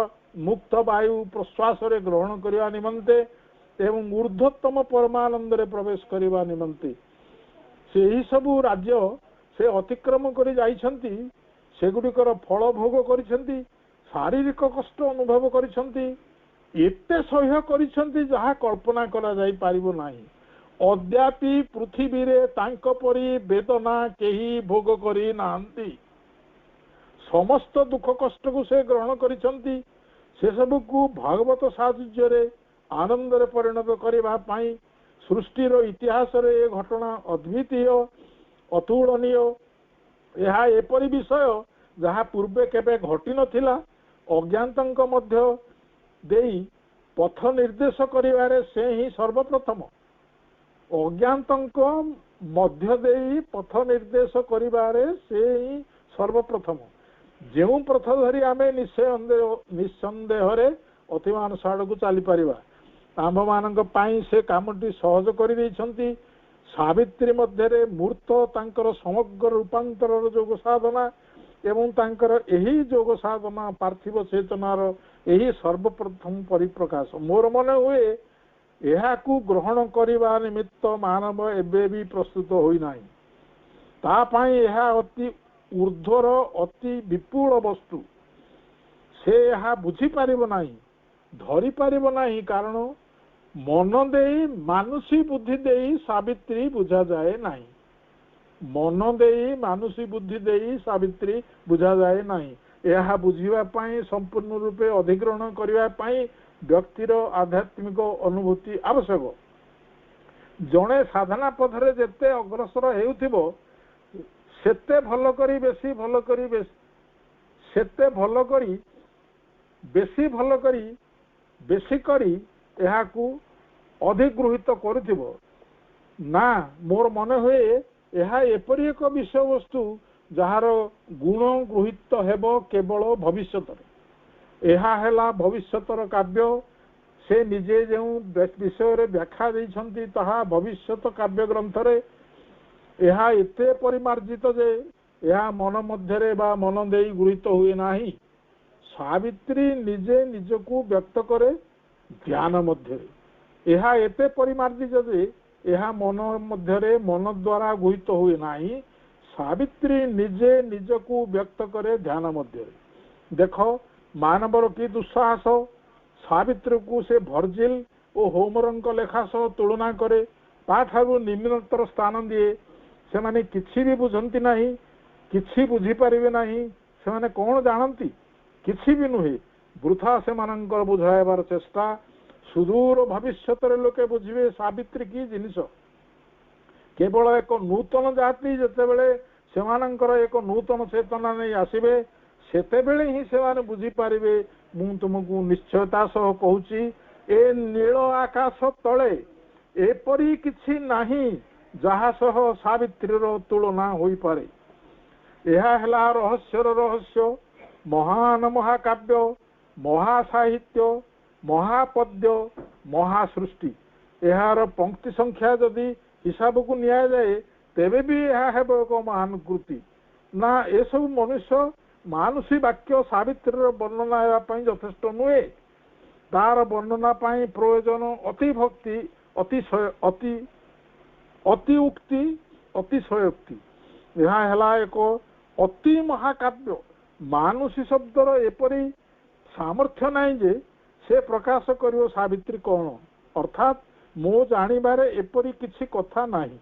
Speaker 1: ମୁକ୍ତ ବାୟୁ ପ୍ରଶ୍ୱାସରେ ଗ୍ରହଣ କରିବା ନିମନ୍ତେ ଏବଂ ଊର୍ଦ୍ଧ୍ୱତମ ପରମାନନ୍ଦରେ ପ୍ରବେଶ କରିବା ନିମନ୍ତେ ସେହି ସବୁ ରାଜ୍ୟ ସେ ଅତିକ୍ରମ କରି ଯାଇଛନ୍ତି। ସେଗୁଡ଼ିକର ଫଳ ଭୋଗ କରିଛନ୍ତି, ଶାରୀରିକ କଷ୍ଟ ଅନୁଭବ କରିଛନ୍ତି, ଏତେ ସହ୍ୟ କରିଛନ୍ତି ଯାହା କଳ୍ପନା କରାଯାଇପାରିବ ନାହିଁ। ଅଦ୍ୟାପି ପୃଥିବୀରେ ତାଙ୍କ ପରି ବେଦନା କେହି ଭୋଗ କରି ନାହାନ୍ତି। ସମସ୍ତ ଦୁଃଖ କଷ୍ଟକୁ ସେ ଗ୍ରହଣ କରିଛନ୍ତି। ସେସବୁକୁ ଭାଗବତ ସାହାଯ୍ୟରେ ଆନନ୍ଦରେ ପରିଣତ କରିବା ପାଇଁ ସୃଷ୍ଟିର ଇତିହାସରେ ଏ ଘଟଣା ଅଦ୍ୱିତୀୟ ଅତୁଳନୀୟ। ଏହା ଏପରି ବିଷୟ ଯାହା ପୂର୍ବେ କେବେ ଘଟିନଥିଲା। ଅଜ୍ଞାତଙ୍କ ମଧ୍ୟ ଦେଇ ପଥ ନିର୍ଦ୍ଦେଶ କରିବାରେ ସେ ହିଁ ସର୍ବପ୍ରଥମ। ଅଜ୍ଞାତଙ୍କ ମଧ୍ୟ ଦେଇ ପଥ ନିର୍ଦ୍ଦେଶ କରିବାରେ ସେ ହିଁ ସର୍ବପ୍ରଥମ। ଯେଉଁ ପଥ ଧରି ଆମେ ନିଃସନ୍ଦେହରେ ଅତିମାନସ ଆଡ଼କୁ ଚାଲିପାରିବା। ଆମ୍ଭମାନଙ୍କ ପାଇଁ ସେ କାମଟି ସହଜ କରିଦେଇଛନ୍ତି। ସାବିତ୍ରୀ ମଧ୍ୟରେ ମୂର୍ତ୍ତ ତାଙ୍କର ସମଗ୍ର ରୂପାନ୍ତରର ଯୋଗ ସାଧନା ଏବଂ ତାଙ୍କର ଏହି ଯୋଗ ସାଧନା ପାର୍ଥିବ ଚେତନାର ଏହି ସର୍ବପ୍ରଥମ ପରିପ୍ରକାଶ। ମୋର ମନେ ହୁଏ ଏହାକୁ ଗ୍ରହଣ କରିବା ନିମିତ୍ତ ମାନବ ଏବେ ବି ପ୍ରସ୍ତୁତ ହୋଇନାହିଁ। ତା ପାଇଁ ଏହା ଅତି ଊର୍ଦ୍ଧ୍ୱର ଅତି ବିପୁଳ ବସ୍ତୁ। ସେ ଏହା ବୁଝିପାରିବ ନାହିଁ, ଧରିପାରିବ ନାହିଁ। କାରଣ ମନ ଦେଇ ମାନୁଷୀ ବୁଦ୍ଧି ଦେଇ ସାବିତ୍ରୀ ବୁଝାଯାଏ ନାହିଁ। ମନ ଦେଇ ମାନୁଷୀ ବୁଦ୍ଧି ଦେଇ ସାବିତ୍ରୀ ବୁଝାଯାଏ ନାହିଁ। ଏହା ବୁଝିବା ପାଇଁ ସମ୍ପୂର୍ଣ୍ଣ ରୂପେ ଅଧିଗ୍ରହଣ କରିବା ପାଇଁ ବ୍ୟକ୍ତିର ଆଧ୍ୟାତ୍ମିକ ଅନୁଭୂତି ଆବଶ୍ୟକ। ଜଣେ ସାଧନା ପଥରେ ଯେତେ ଅଗ୍ରସର ହେଉଥିବ ସେତେ ଭଲ କରି ବେଶୀ ଭଲ କରି ସେତେ ଭଲ କରି ବେଶୀ କରି ଏହାକୁ ଅଧିଗୃହୀତ କରୁଥିବ। ନା, ମୋର ମନେ ହୁଏ ଏହା ଏପରି ଏକ ବିଷୟବସ୍ତୁ ଯାହାର ଗୁଣ ଗୃହୀତ ହେବ କେବଳ ଭବିଷ୍ୟତରେ। ଏହା ହେଲା ଭବିଷ୍ୟତର କାବ୍ୟ। ସେ ନିଜେ ଯେଉଁ ବିଷୟରେ ବ୍ୟାଖ୍ୟା ଦେଇଛନ୍ତି ତାହା ଭବିଷ୍ୟତ କାବ୍ୟ ଗ୍ରନ୍ଥରେ। ଏହା ଏତେ ପରିମାର୍ଜିତ ଯେ ଏହା ମନ ମଧ୍ୟରେ ବା ମନ ଦେଇ ଗୃହୀତ ହୁଏ ନାହିଁ। ସାବିତ୍ରୀ ନିଜେ ନିଜକୁ ବ୍ୟକ୍ତ କରେ ଧ୍ୟାନ ମଧ୍ୟରେ। ଏହା ଏତେ ପରିମାର୍ଜିତ ଯେ ଏହା ମନ ମଧ୍ୟରେ ମନ ଦ୍ୱାରା ଗୃହୀତ ହୁଏ ନାହିଁ। ସାବିତ୍ରୀ ନିଜେ ନିଜକୁ ବ୍ୟକ୍ତ କରେ ଧ୍ୟାନ ମଧ୍ୟରେ। ଦେଖ ମାନବର କି ଦୁଃସାହସ। ସାବିତ୍ରୀକୁ ସେ ଭର୍ଜିଲ ଓ ହୋମରଙ୍କ ଲେଖା ସହ ତୁଳନା କରେ, ତାଠାରୁ ନିମ୍ନତର ସ୍ଥାନ ଦିଏ। ସେମାନେ କିଛି ବି ବୁଝନ୍ତି ନାହିଁ, କିଛି ବୁଝିପାରିବେ ନାହିଁ। ସେମାନେ କ'ଣ ଜାଣନ୍ତି? କିଛି ବି ନୁହେଁ। ବୃଥା ସେମାନଙ୍କର ବୁଝାଇବାର ଚେଷ୍ଟା। ସୁଦୂର ଭବିଷ୍ୟତରେ ଲୋକେ ବୁଝିବେ ସାବିତ୍ରୀ କି ଜିନିଷ। କେବଳ ଏକ ନୂତନ ଜାତି ଯେତେବେଳେ ସେମାନଙ୍କର ଏକ ନୂତନ ଚେତନା ନେଇ ଆସିବେ ସେତେବେଳେ ହିଁ ସେମାନେ ବୁଝିପାରିବେ। ମୁଁ ତୁମକୁ ନିଶ୍ଚୟତା ସହ କହୁଛି ଏ ନୀଳ ଆକାଶ ତଳେ ଏପରି କିଛି ନାହିଁ ଯାହା ସହ ସାବିତ୍ରୀର ତୁଳନା ହୋଇପାରେ। ଏହା ହେଲା ରହସ୍ୟର ରହସ୍ୟ, ମହାନ ମହାକାବ୍ୟ, ମହାସାହିତ୍ୟ, ମହାପଦ୍ୟ, ମହାସୃଷ୍ଟି। ଏହାର ପଙ୍କ୍ତି ସଂଖ୍ୟା ଯଦି ହିସାବକୁ ନିଆଯାଏ ତେବେ ବି ଏହା ହେବ ଏକ ମହାନ କୃତି। ନା, ଏସବୁ ମନୁଷ୍ୟ ମାନୁଷୀ ବାକ୍ୟ ସାବିତ୍ରୀର ବର୍ଣ୍ଣନା ହେବା ପାଇଁ ଯଥେଷ୍ଟ ନୁହେଁ। ତାର ବର୍ଣ୍ଣନା ପାଇଁ ପ୍ରୟୋଜନ ଅତି ଭକ୍ତି, ଅତି ଉକ୍ତି, ଅତିଶୟୋକ୍ତି। ଏହା ହେଲା ଏକ ଅତି ମହାକାବ୍ୟ। ମାନୁଷୀ ଶବ୍ଦର ଏପରି ସାମର୍ଥ୍ୟ ନାହିଁ ଯେ ସେ ପ୍ରକାଶ କରିବ ସାବିତ୍ରୀ କ'ଣ। ଅର୍ଥାତ୍ ମୋ ଜାଣିବାରେ ଏପରି କିଛି କଥା ନାହିଁ।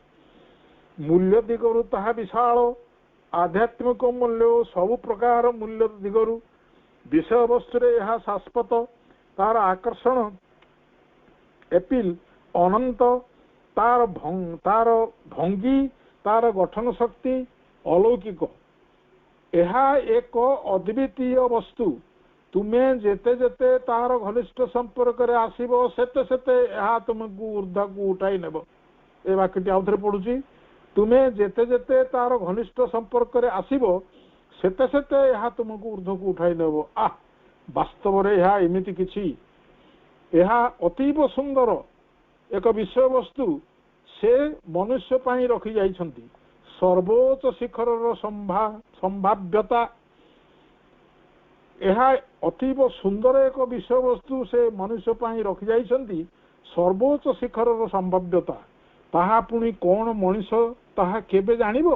Speaker 1: ମୂଲ୍ୟ ଦିଗରୁ ତାହା ବିଶାଳ। ଆଧ୍ୟାତ୍ମିକ ମୂଲ୍ୟ ଓ ସବୁ ପ୍ରକାର ମୂଲ୍ୟ ଦିଗରୁ ବିଷୟବସ୍ତୁରେ ଏହା ଶାଶ୍ୱତ। ତାର ଆକର୍ଷଣ ଏପିଲ ଅନନ୍ତ। ତାର ଭଙ୍ଗୀ, ତାର ଗଠନ ଶକ୍ତି ଅଲୌକିକ। ଏହା ଏକ ଅଦ୍ୱିତୀୟ ବସ୍ତୁ। ତୁମେ ଯେତେ ଯେତେ ତାର ଘନିଷ୍ଠ ସମ୍ପର୍କରେ ଆସିବ ସେତେ ସେତେ ଏହା ତୁମକୁ ଊର୍ଦ୍ଧ୍ୱକୁ ଉଠାଇ ନେବ। ଏ ବାକ୍ୟଟି ଆଉ ଥରେ ପଢୁଛି। ତୁମେ ଯେତେ ଯେତେ ତାର ଘନିଷ୍ଠ ସମ୍ପର୍କରେ ଆସିବ ସେତେ ସେତେ ଏହା ତୁମକୁ ଊର୍ଦ୍ଧ୍ୱକୁ ଉଠାଇ ନେବ। ବାସ୍ତବରେ ଏହା ଏମିତି କିଛି। ଏହା ଅତୀବ ସୁନ୍ଦର ଏକ ବିଷୟବସ୍ତୁ ସେ ମନୁଷ୍ୟ ପାଇଁ ରଖିଯାଇଛନ୍ତି। ସର୍ବୋଚ୍ଚ ଶିଖରର ସମ୍ଭାବ୍ୟତା। ଏହା ଅତୀବ ସୁନ୍ଦର ଏକ ବିଷୟବସ୍ତୁ ସେ ମନୁଷ୍ୟ ପାଇଁ ରଖିଯାଇଛନ୍ତି। ସର୍ବୋଚ୍ଚ ଶିଖରର ସମ୍ଭାବ୍ୟତା। ତାହା ପୁଣି କ'ଣ ମଣିଷ ତାହା କେବେ ଜାଣିବ?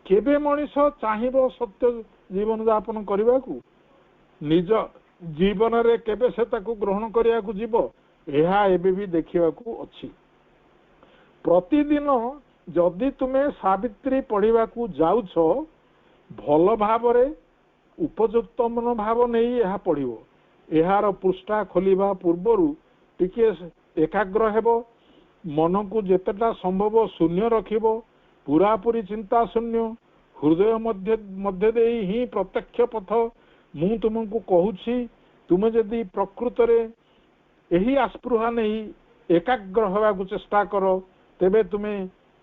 Speaker 1: କେବେ ମଣିଷ ଚାହିଁବ ସତ୍ୟ ଜୀବନଯାପନ କରିବାକୁ? ନିଜ ଜୀବନରେ କେବେ ସେ ତାକୁ ଗ୍ରହଣ କରିବାକୁ ଯିବ? ଏହା ଏବେ ବି ଦେଖିବାକୁ ଅଛି। ପ୍ରତିଦିନ ଯଦି ତୁମେ ସାବିତ୍ରୀ ପଢ଼ିବାକୁ ଯାଉଛ ଭଲ ଭାବରେ ଉପଯୁକ୍ତ ମନୋଭାବ ନେଇ ଏହା ପଢ଼ିବ। ଏହାର ପୃଷ୍ଠା ଖୋଲିବା ପୂର୍ବରୁ ଟିକିଏ ଏକାଗ୍ର ହେବ। मन को जेतेटा संभव शून्य रखिबो पूरापूरी चिंता शून्य हृदय मध्य मध्य दे ही प्रत्यक्ष पथ मु तुमको कहूछि तुमे जदि प्रकृत रे एही आस्पृहा नहीं एकाग्र होगा को चेष्टा कर तेबे तुमे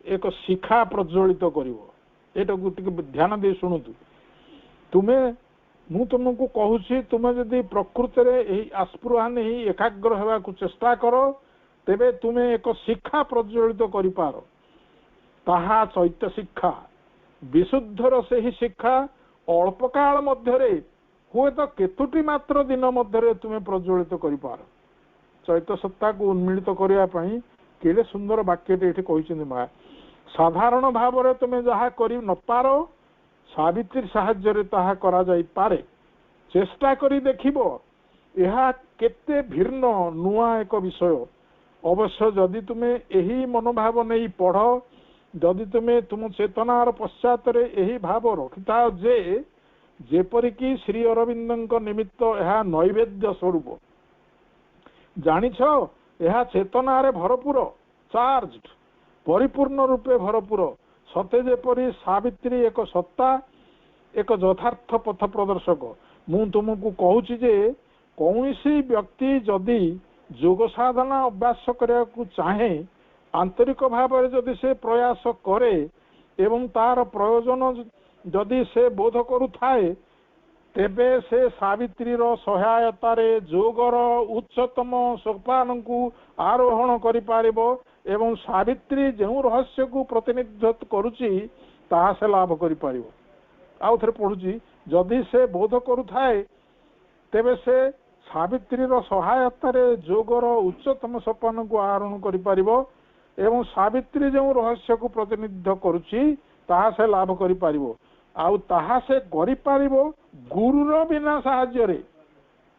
Speaker 1: एक शिखा प्रज्वलित करिवो एटा को ध्यान दे शुणुतु तुमे मु तुमको कहूछि तुमे जदि प्रकृत रे एही आस्पृहा नहीं एकाग्र होगा को चेष्टा कर तेबे तुमे एक शिखा प्रज्वलित करि पारो ताहा चैत्य शिक्षा विशुद्धर से ही शिक्षा अल्प काल मध्यरे हुए तो केतुटी मात्र दिन मध्यरे तुमे प्रज्वलित करि पारो चैत्य सत्ता को उन्मिलित करिया पई केले सुंदर वाक्यटे एठी कहिसेंदी मा साधारण भाव रे तुमे जहा करि न पारो सावित्री साहाय्य रे ताहा करा जाई पारे चेष्टा करी देखिबो एहा केते भिन्न नुआ एक विषय अवश्य जदि तुमे एही मनोभाव नहीं पढ़ जदि तुमे तुम चेतनार पश्चात रे एही भाव रखिता जे जेपरिकी श्री अरविंदଙ୍କ निमित्त ଏହା नैवेद्य स्वरूप जानिछ ଏହା चेतनारे भरपूर चार्ज्ड परिपूर्ण रूपे भरपूर सते जेपरि सावित्री एक सत्ता एक यथार्थ पथ प्रदर्शक मु तुमको कहूछि जे कौनसी व्यक्ति जदि योग साधना अभ्यास करिया को चाहे आंतरिक भाव में जदि से प्रयास करे एवं तार प्रयोजन जदि से बोध करुथाए तेबे से सावित्री रो सहायता रे योगर उच्चतम सोपान को आरोहण करि पारिबो एवं सावित्री जो रहस्य को प्रतिनिधित्व करुची ताहा से लाभ करि पारिबो आउ थरे पढुची जदि से बोध करुथाए तेबे से सावित्री रो सहायता रे योगर उच्चतम सोपान को आरोहण करि पारिबो एवं सावित्री जो रहस्य को प्रतिनिधित्व करुची ताहा से लाभ करि पारिबो आउ ताहा से करि पारिबो गुरुर बिना साहाय्य रे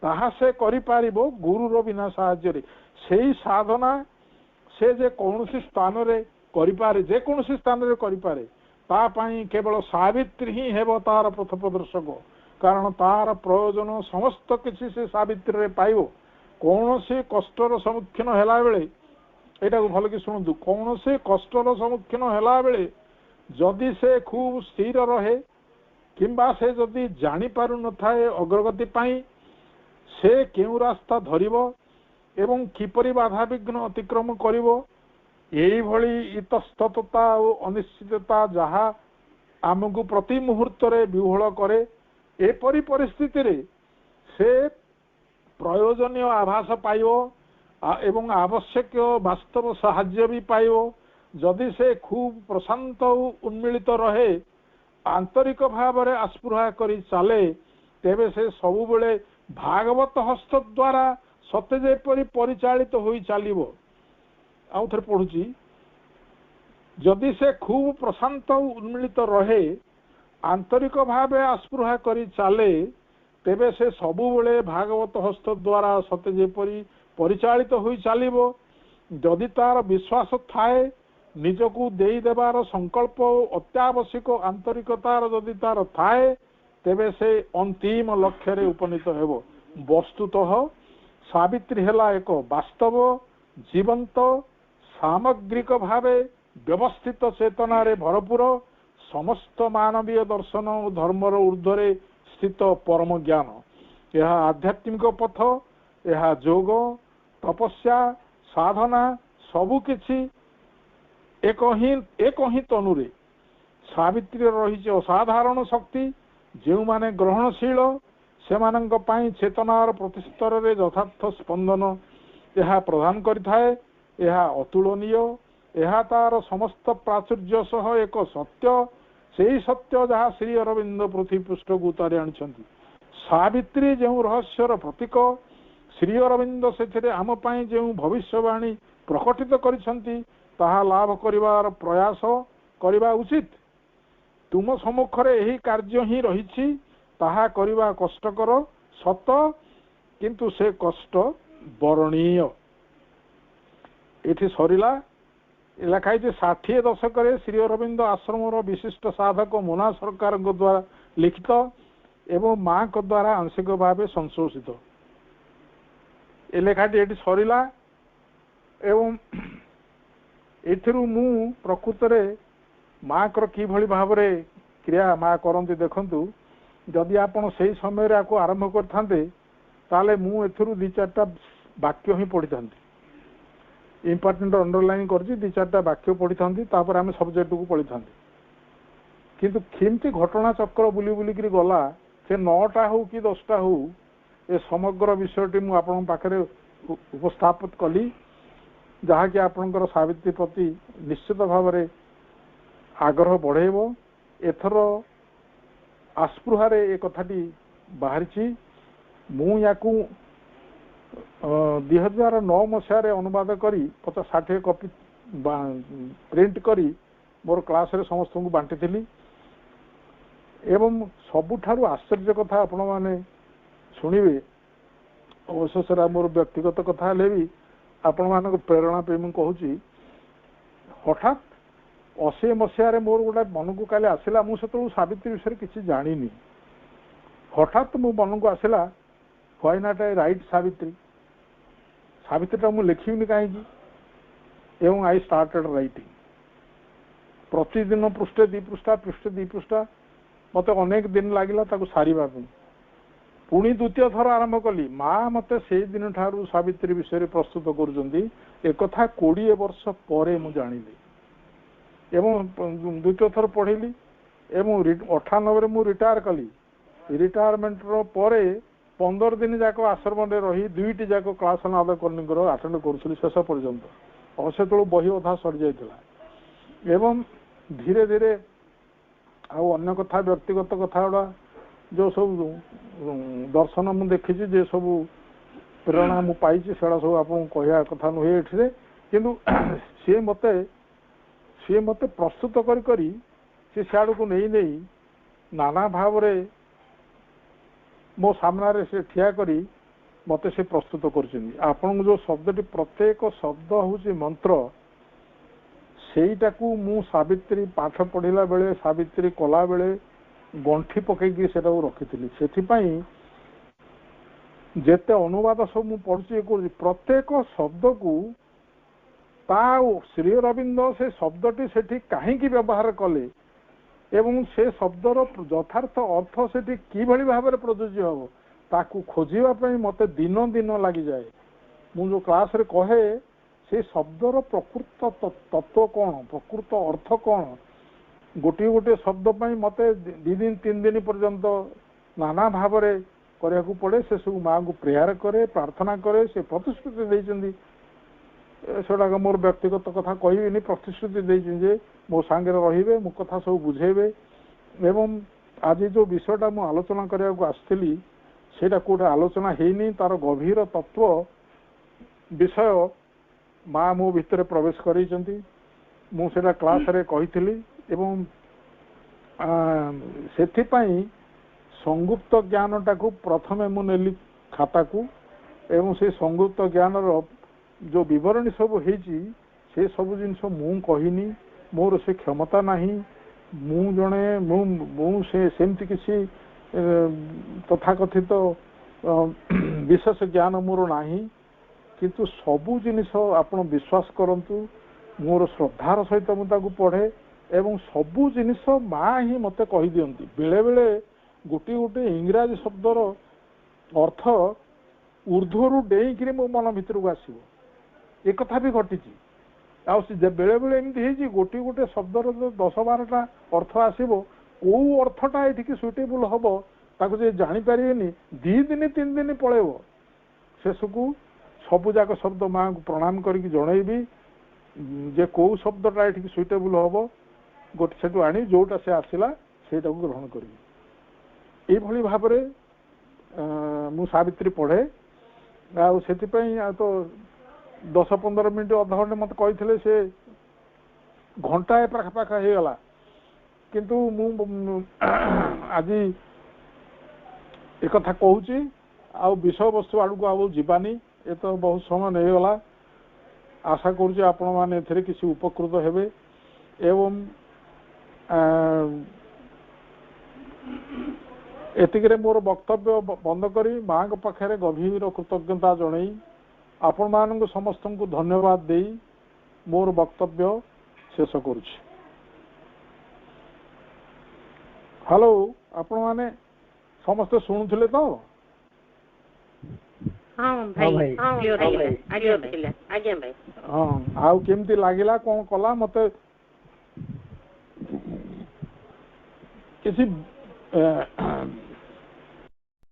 Speaker 1: ताहा से करि पारिबो गुरुर बिना साहाय्य रे सेही साधना से जे कौनसी स्थान रे करि पारे जे कौनसी स्थान रे करि पारे ता पई केवल सावित्री ही हेबो तार पथ प्रदर्शक कारण तार प्रयोजन समस्त किछि से सावित्री रे पाइबो कौनसी कष्टर सम्मुखीन हेला बेले एटा को भल कि शुणु कौन से कष्टर सम्मुखीन हेला बेले जदि से खूब स्थिर रहे किंबा से जदि जानी पारु न थाए अग्रगति पाई से केउ रास्ता धरिबो एवं किपरि बाधा विघ्न अतिक्रम करिवो एई भली इतस्ततता और अनिश्चितता जहा आमको प्रति मुहूर्त रे विह्वल करे एपरि परिस्थिति रे से प्रयोजनीय आभास पाइबो एवं आवश्यक वास्तव साहाय्य भी पाइबो जदि से खूब प्रशांत उन्मिलित रहे आंतरिक भाव रे आस्पृहा करी चाले तेबे से सबु बेले भागवत हस्त द्वारा सते जेपरि परिचालित होई चालिबो आउ थरे पढुची जदि से खूब प्रशांत उन्मिलित रहे आंतरिक भाव आस्पृहा करी चाले तेबे से सबु बेले भागवत हस्त द्वारा सते जेपरि परिचालित होई चालिबो जदि तार विश्वास थाए निजको देई देवार संकल्प अत्यावश्यक आंतरिकतार जदि तार थाए तेबे से अंतिम लक्ष्य रे उपनीत हेबो वस्तुतः सावित्री हेला एक वास्तव जीवंत सामग्रिक भावे व्यवस्थित चेतना रे भरपूर समस्त मानवीय दर्शन और धर्मर ऊर्ध्वरे स्थित परम ज्ञान यह आध्यात्मिक पथ यह योग तपस्या साधना सबु किछि एक ही तनुरे सावित्री रही असाधारण शक्ति जो माने ग्रहणशील से मानक पाई चेतनार प्रतिस्तर रे यथार्थ स्पंदन यह प्रदान करिथाए यह अतुलनीय यह तार समस्त प्राचुर्य सह एक सत्य सेही सत्य जहाँ श्री अरविंद पृथ्वी पृष्ठ को उतारी आनिछंती सावित्री जो रहस्यर प्रतीक श्री अरविंद से आम पाई जो भविष्यवाणी प्रकटित करिछंती ताहा लाभ करिवार प्रयास करिवा उचित तुम सम्मुखरे एही कार्य ही रहिछि ताहा करिवा कष्टकर सत किंतु से कष्ट बरणीय एठी सरिला लिखाई 60 दशक श्री अरविंद आश्रम विशिष्ट साधक मोना सरकार द्वारा लिखित एवं माँ द्वारा आंशिक भाव संशोधित ए लेखाटी एटी सरिला एवं एथिरु मु प्रकृतरे माकर किभଳି भावरे क्रिया मा करंती देखंतु जदि आपण सही समय रे आको आरंभ करथांते ताले मु एथिरु दि चारटा वाक्य ही पढ़ी थांती इंपोर्टेंट अंडरलाइन करछि दि चारटा वाक्य पढ़ी थांती तापर आमे सब्जेक्ट को पढ़ी थांती किंतु केमती घटना चक्र बुली बुली करी गला से 9टा हो कि 10टा हो ए समग्र विषयटी मु आपन पाखरे उपस्थापित कली जहाँ कि आपनकर सावित्री प्रति निश्चित भाव में आग्रह बढ़ेब एथर आस्पृहारे ए कथाटी बाहरी मु याकू 2009 मसीह अनुवाद करी 50-60 कॉपी प्रिंट करी मोर क्लास रे समस्त को बांटी थी एवं सबुठारु आश्चर्य कथा आपण माने शुणिबे अवश्य सेरा मोर व्यक्तिगत कथा ले भी आपण मान प्रेरणा पे मुझे कहूँ हठात 80 मसीह मोर गोटे मन को काले आसला मुझे सावित्री विषय किसी जानी हठात मो मन को आसला why not I write Savitri सावित्रीटा मुझे लिखिनी कहीं एवं आई स्टार्टेड राइटिंग प्रतिदिन पृष्ठ 2 पृष्ठा पृष्ठ 2 पृष्ठा मत अनेक दिन लगिला सारिबा पुणी द्वितीय थर आरंभ कली माँ मत से दिन ठारू सावित्री विषय प्रस्तुत करा 20 वर्ष पर मु जानिली एवं द्वितीय थर पढ़ी एवं 98 मु रिटायर कली रिटायरमेंट पर 15 दिन जाक आश्रम में रही 2टी जाक क्लास नाद कर्णीकर आटेंड करुली शेष पर्यंत अवश्य तेणु बही अधा सरी जाता एवं धीरे धीरे अन्य कथा व्यक्तिगत कथा गुड़ा जो सब दर्शन मु देखी जे सब प्रेरणा मु पाई से सब आप कहया कथा नुहे ये किंतु सी मत प्रस्तुत करी से सियाड़ को नहीं नाना भाव रे मो सामने से ठिया करी मते से प्रस्तुत कर जो शब्दटी प्रत्येक शब्द हूँ मंत्र सेईटाकू मु सावित्री पाठ पढ़िला बेले सावित्री कला बेले गंठी पकईकि से रखी से जेते अनुवाद सब मु पढ़ुची प्रत्येक शब्द को ता श्री अरविंद से शब्दटी सेठी काहींकी व्यवहार कले एवं से शब्दर यथार्थ अर्थ सेठी किभली भाव में प्रयोज्य हम ताकू खोजिबा पई मते दिन दिन लगी जाए मु जो क्लास रे कहे से शब्दर प्रकृत तत्व कौन प्रकृत अर्थ कौन गोटे गोटे शब्द पर मत 2 दिन 3 दिन पर्यंत नाना भाव में करने को पड़े से सब माँ को प्रेयर करे प्रार्थना करे से प्रतिश्रुति देइचंदी सेटा मोर व्यक्तिगत कथा कहबी प्रतिश्रुति देइचंदी मो सांगे रहिबे मो कथा सब बुझेबे एवं आज जो विषयटा मु आलोचना करने को आसली सेटा कोटे आलोचना हेनी तार गभीर तत्व विषय माँ मो भितर प्रवेश करइचंती मु सेटा क्लास रे कहितली एवं सेथिपाई संगुप्त ज्ञानटा को प्रथमे मु नेली खाता को एवं से संगुप्त ज्ञान रो जो विवरणी सब हेची से सब जिनस मु कहिनी मोर से क्षमता नहीं मु जणे मु से सेमति किसी तथाकथित विशेष ज्ञान मोर नाही किंतु सबू जिनिस आपण विश्वास करंतु मोर श्रद्धार सहित मुझे पढ़े एवं सबू जिनिस माँ ही मते कही दियंती बेले बेले गोटे गोटे इंग्राजी शब्दर अर्थ ऊर्ध्वरु डेईकि मो मन भितर को आसो एक कथा भी घटी बेले बेले एमती गोटे गोटे शब्दर जो 10-12टा अर्थ आसो कौ अर्थटा ये सुटेबल हम ताको जे जानी पारिबेनी 2 दिन 3 दिन पळेबो शेषकू सबू जाक शब्द माँ को प्रणाम करके जनईबी जे कौ शब्दटा ये सुटेबल हम गोटे से आनी जोटा से आसला से ग्रहण करी ये भाव मु सावित्री पढ़े से तो 10-15 मिनट अध घंटे मत कही से घंटाए पाखापाखा हो गला किंतु मु आज एक कथा कहूँ आ विषय वस्तु आड़ को आ जीवानी ये तो बहुत समय नहीं गला आशा करुँचे आपण मैंने एथिरे किसी उपकृत हेबे एवं एतिकरे मोर वक्तव्य बंद करी माँ पाखे गभीर कृतज्ञता जनई आपण मान समस्त को धन्यवाद देई मोर वक्तव्य शेष करुछि। हेलो आपण माने समस्त शुणुथिले तो?
Speaker 3: हाँ भाई आज्ञा भाई
Speaker 1: हाँ आउ केमती लागिला कौन कला मते किसी